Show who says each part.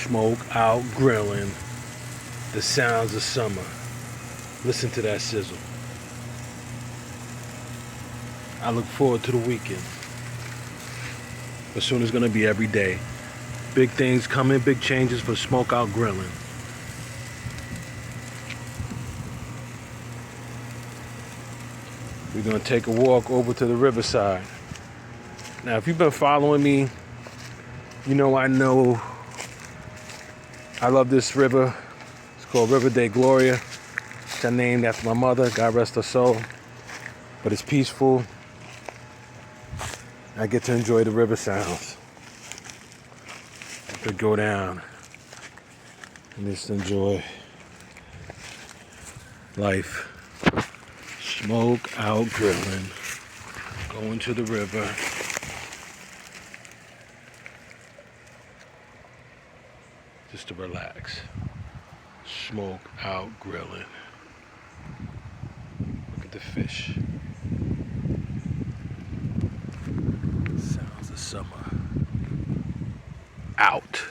Speaker 1: Smoke out grilling. The sounds of summer. Listen to that sizzle. I look forward to the weekend. But soon it's gonna be every day. Big things coming, big changes for Smoke Out Grilling. We're gonna take a walk over to the riverside. Now, if you've been following me, you know I love this river. It's called River de Gloria. It's named after my mother, God rest her soul. But it's peaceful. I get to enjoy the river sounds. I could go down and just enjoy life. Smoke out grilling. Going to the river. Just to relax. Smoke out grilling. Look at the fish. Sounds of summer. Out.